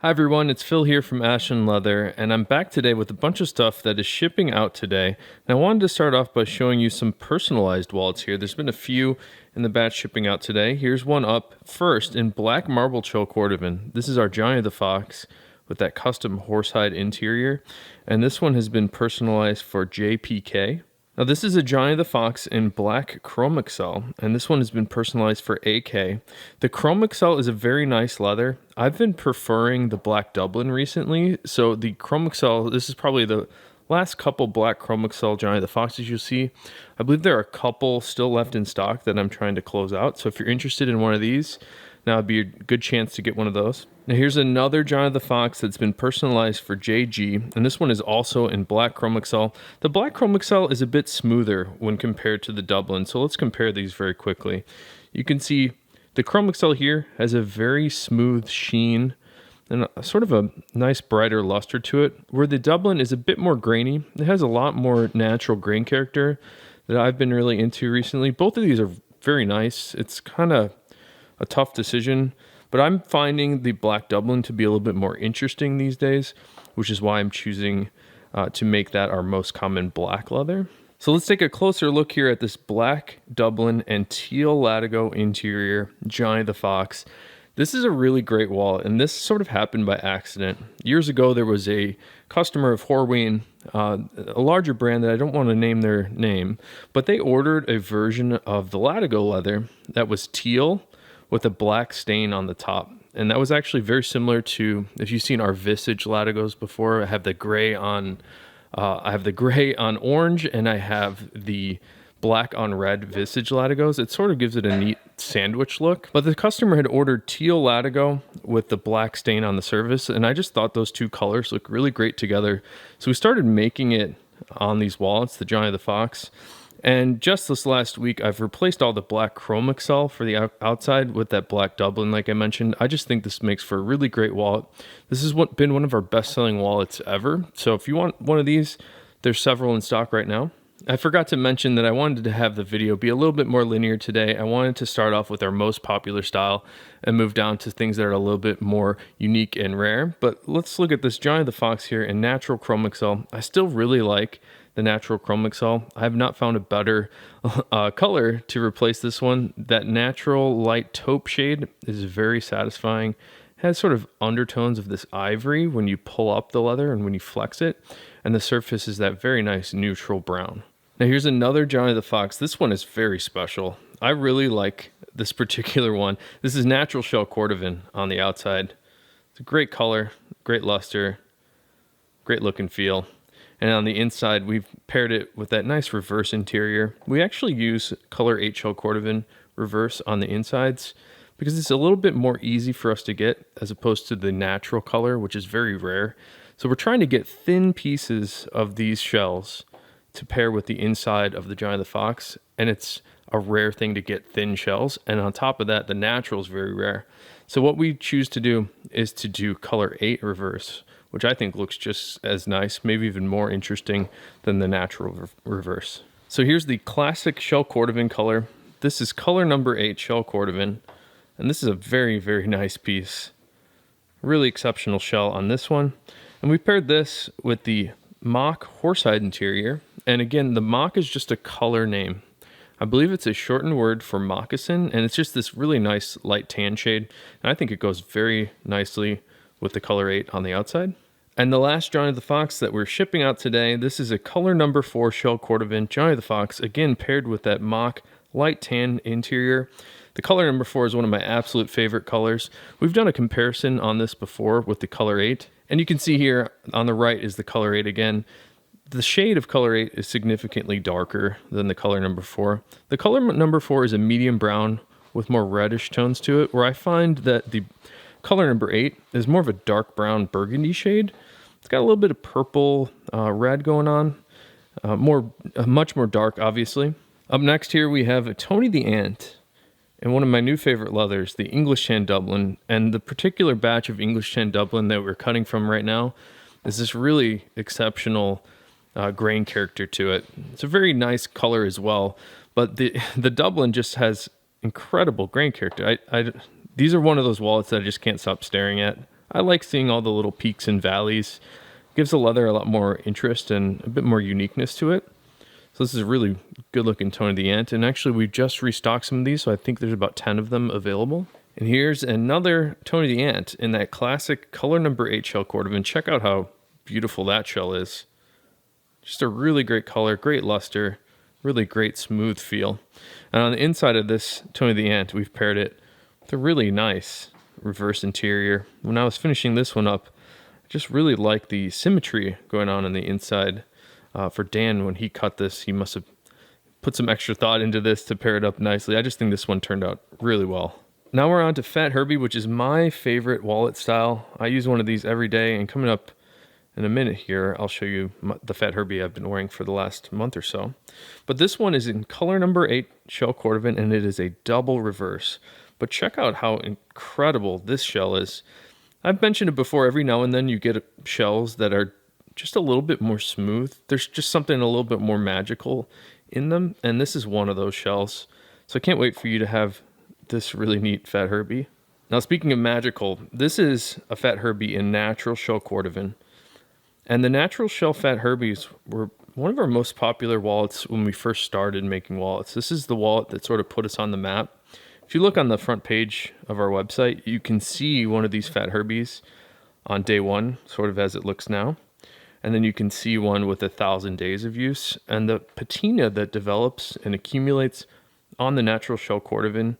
Hi everyone, it's Phil here from Ashland Leather, and I'm back today with a bunch of stuff that is shipping out today. And I wanted to start off by showing you some personalized wallets here. There's been a few in the batch shipping out today. Here's one up first in black marble shell cordovan. This is our Johnny of the Fox with that custom horsehide interior, and this one has been personalized for JPK. Now this is a Johnny the Fox in black chrome excel, and this one has been personalized for AK. The chrome excel is a very nice leather. I've been preferring the black Dublin recently, so the chrome excel, this is probably the last couple black chrome excel Johnny the Foxes you'll see. I believe there are a couple still left in stock that I'm trying to close out, so if you're interested in one of these, now would be a good chance to get one of those. Now here's another Johnny the Fox that's been personalized for JG, and this one is also in black chrome excel. The black chrome excel is a bit smoother when compared to the Dublin, so let's compare these very quickly. You can see the chrome excel here has a very smooth sheen and sort of a nice brighter luster to it, where the Dublin is a bit more grainy. It has a lot more natural grain character that I've been really into recently. Both of these are very nice. It's kind of a tough decision, but I'm finding the black Dublin to be a little bit more interesting these days, which is why I'm choosing to make that our most common black leather. So let's take a closer look here at this black Dublin and teal latigo interior Johnny the Fox. This is a really great wallet, and this sort of happened by accident. Years ago, there was a customer of Horween, a larger brand that I don't want to name their name, but they ordered a version of the latigo leather that was teal with a black stain on the top. And that was actually very similar to, if you've seen our Visage latigos before, I have the gray on orange, and I have the black on red Visage latigos. It sort of gives it a neat sandwich look. But the customer had ordered teal latigo with the black stain on the surface, and I just thought those two colors look really great together. So we started making it on these wallets, the Johnny the Fox. And just this last week, I've replaced all the black chrome excel for the outside with that black Dublin, like I mentioned. I just think this makes for a really great wallet. This has been one of our best-selling wallets ever. So if you want one of these, there's several in stock right now. I forgot to mention that I wanted to have the video be a little bit more linear today. I wanted to start off with our most popular style and move down to things that are a little bit more unique and rare. But let's look at this Johnny the Fox here in natural chrome excel. I still really like the natural chrome excel. I have not found a better color to replace this one. That natural light taupe shade is very satisfying. It has sort of undertones of this ivory when you pull up the leather and when you flex it, and the surface is that very nice neutral brown. Now here's another Johnny the Fox. This one is very special. I really like this particular one. This is natural shell cordovan on the outside. It's a great color, great luster, great look and feel. And on the inside, we've paired it with that nice reverse interior. We actually use color 8 shell cordovan reverse on the insides because it's a little bit more easy for us to get as opposed to the natural color, which is very rare. So we're trying to get thin pieces of these shells to pair with the inside of the Johnny the Fox, and it's a rare thing to get thin shells. And on top of that, the natural is very rare. So what we choose to do is to do color 8 reverse, which I think looks just as nice, maybe even more interesting than the natural reverse. So here's the classic shell cordovan color. This is color number 8 shell cordovan, and this is a very, very nice piece. Really exceptional shell on this one. And we paired this with the mock horsehide interior. And again, the mock is just a color name. I believe it's a shortened word for moccasin, and it's just this really nice light tan shade. And I think it goes very nicely with the color 8 on the outside. And the last Johnny the Fox that we're shipping out today, this is a color number 4 shell cordovan Johnny the Fox, again paired with that mock light tan interior. The color number 4 is one of my absolute favorite colors. We've done a comparison on this before with the color 8, and you can see here on the right is the color 8 again. The shade of color 8 is significantly darker than the color number 4. The color number 4 is a medium brown with more reddish tones to it, where I find that the color number 8 is more of a dark brown burgundy shade. It's got a little bit of purple red going on, much more dark, obviously. Up next here we have a Tawny the Ant, and one of my new favorite leathers, the English Tan Dublin. And the particular batch of English Tan Dublin that we're cutting from right now is this really exceptional grain character to it. It's a very nice color as well, but the Dublin just has incredible grain character. These are one of those wallets that I just can't stop staring at. I like seeing all the little peaks and valleys. Gives the leather a lot more interest and a bit more uniqueness to it. So this is a really good looking Tony the Ant. And actually we just restocked some of these, so I think there's about 10 of them available. And here's another Tony the Ant in that classic color number 8 shell cordovan. Check out how beautiful that shell is. Just a really great color, great luster, really great smooth feel. And on the inside of this Tony the Ant, we've paired it with a really nice reverse interior. When I was finishing this one up, I just really like the symmetry going on the inside. For Dan, when he cut this, he must have put some extra thought into this to pair it up nicely. I just think this one turned out really well. Now we're on to Fat Herbie, which is my favorite wallet style. I use one of these every day, and coming up in a minute here, I'll show you the Fat Herbie I've been wearing for the last month or so. But this one is in color number 8 shell cordovan, and it is a double reverse. But check out how incredible this shell is. I've mentioned it before, every now and then you get shells that are just a little bit more smooth. There's just something a little bit more magical in them, and this is one of those shells. So I can't wait for you to have this really neat Fat Herbie. Now speaking of magical, this is a Fat Herbie in natural shell cordovan. And the natural shell Fat Herbies were one of our most popular wallets when we first started making wallets. This is the wallet that sort of put us on the map. If you look on the front page of our website, you can see one of these Fat Herbies on day one, sort of as it looks now. And then you can see one with 1,000 days of use. And the patina that develops and accumulates on the natural shell cordovan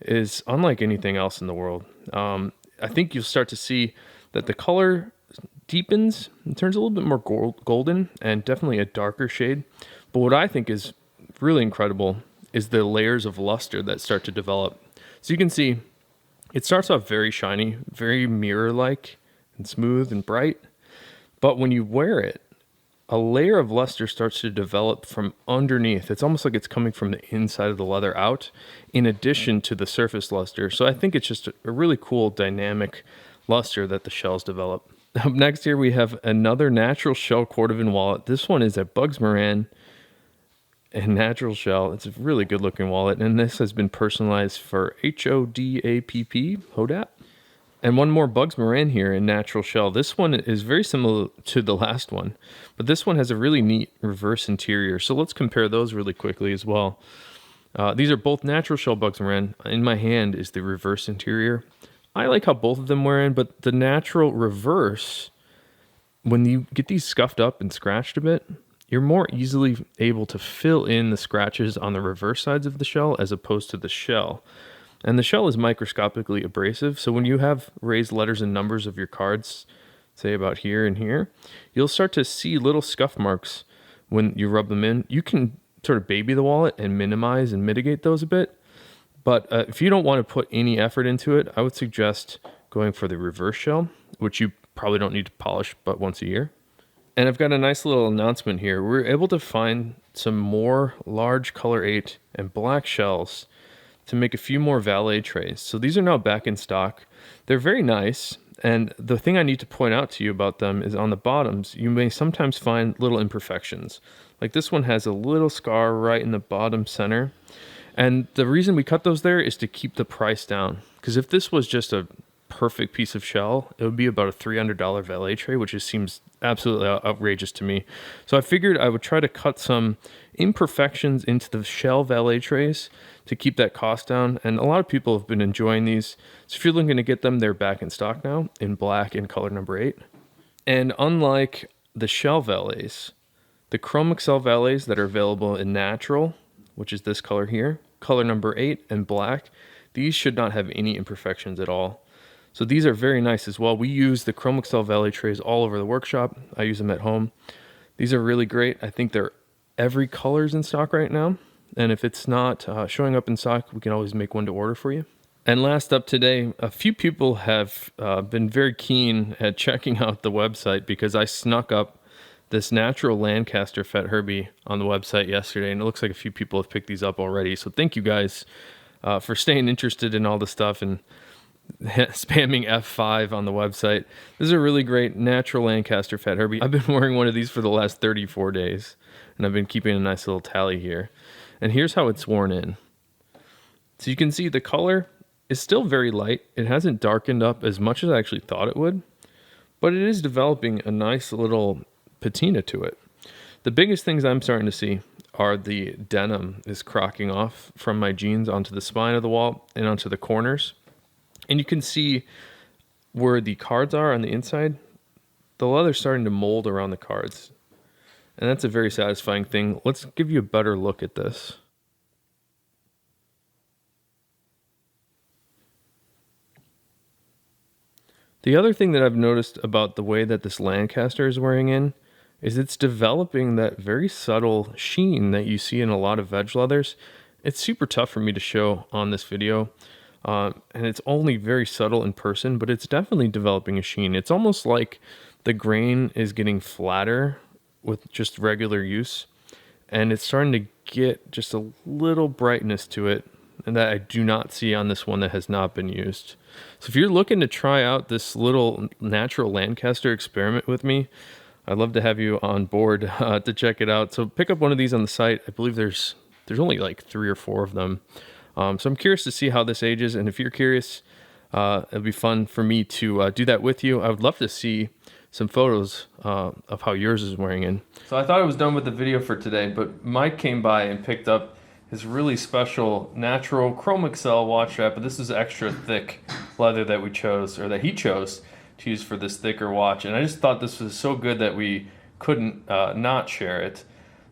is unlike anything else in the world. I think you'll start to see that the color deepens and turns a little bit more golden and definitely a darker shade. But what I think is really incredible is the layers of luster that start to develop. So you can see it starts off very shiny, very mirror-like and smooth and bright. But when you wear it, a layer of luster starts to develop from underneath. It's almost like it's coming from the inside of the leather out, in addition to the surface luster. So I think it's just a really cool dynamic luster that the shells develop. Up next here we have another natural shell cordovan wallet. This one is a Bugs Moran and natural shell. It's a really good looking wallet, and this has been personalized for HODAPP. And one more Bugs Moran here in natural shell. This one is very similar to the last one, but this one has a really neat reverse interior. So let's compare those really quickly as well. These are both natural shell Bugs Moran. In my hand is the reverse interior. I like how both of them wear in, but the natural reverse, when you get these scuffed up and scratched a bit, you're more easily able to fill in the scratches on the reverse sides of the shell as opposed to the shell. And the shell is microscopically abrasive, so when you have raised letters and numbers of your cards, say about here and here, you'll start to see little scuff marks when you rub them in. You can sort of baby the wallet and minimize and mitigate those a bit, but if you don't want to put any effort into it, I would suggest going for the reverse shell, which you probably don't need to polish but once a year. And I've got a nice little announcement here. We're able to find some more large color 8 and black shells to make a few more Valet trays. So these are now back in stock. They're very nice, and the thing I need to point out to you about them is on the bottoms, you may sometimes find little imperfections. Like this one has a little scar right in the bottom center. And the reason we cut those there is to keep the price down. Because if this was just a perfect piece of shell, it would be about a $300 Valet tray, which just seems absolutely outrageous to me. So I figured I would try to cut some imperfections into the shell Valet trays to keep that cost down. And a lot of people have been enjoying these. So if you're looking to get them, they're back in stock now in black in color number 8. And unlike the shell Valets, the Chrome Excel Valets that are available in natural, which is this color here, color number 8 and black, these should not have any imperfections at all. So these are very nice as well. We use the Chrome Excel Valet trays all over the workshop. I use them at home. These are really great. I think they're every color's in stock right now. And if it's not showing up in stock, we can always make one to order for you. And last up today, a few people have been very keen at checking out the website because I snuck up this natural Lancaster Fat Herbie on the website yesterday, and it looks like a few people have picked these up already. So thank you guys for staying interested in all the stuff and spamming F5 on the website. This is a really great natural Lancaster Fat Herbie. I've been wearing one of these for the last 34 days, and I've been keeping a nice little tally here. And here's how it's worn in. So you can see the color is still very light. It hasn't darkened up as much as I actually thought it would, but it is developing a nice little patina to it. The biggest things I'm starting to see are the denim is crocking off from my jeans onto the spine of the wall and onto the corners. And you can see where the cards are on the inside. The leather's starting to mold around the cards. And that's a very satisfying thing. Let's give you a better look at this. The other thing that I've noticed about the way that this Lancaster is wearing in is it's developing that very subtle sheen that you see in a lot of veg leathers. It's super tough for me to show on this video, and it's only very subtle in person, but it's definitely developing a sheen. It's almost like the grain is getting flatter with just regular use, and it's starting to get just a little brightness to it, and that I do not see on this one that has not been used. So if you're looking to try out this little natural Lancaster experiment with me, I'd love to have you on board to check it out. So pick up one of these on the site. I believe there's only like 3 or 4 of them. So I'm curious to see how this ages, and if you're curious, it'll be fun for me to do that with you. I would love to see some photos of how yours is wearing in. So I thought I was done with the video for today, but Mike came by and picked up his really special natural Chrome Excel watch strap, but this is extra thick leather that we chose, or that he chose to use for this thicker watch. And I just thought this was so good that we couldn't not share it.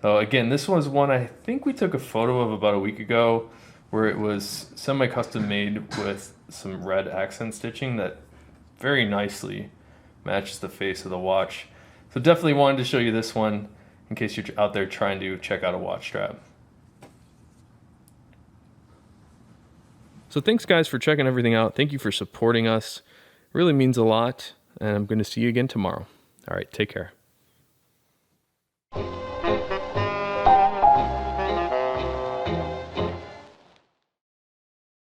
So again, this was one I think we took a photo of about a week ago, where it was semi-custom made with some red accent stitching that very nicely matches the face of the watch. So definitely wanted to show you this one in case you're out there trying to check out a watch strap. So thanks guys for checking everything out. Thank you for supporting us. It really means a lot, and I'm going to see you again tomorrow. All right, take care.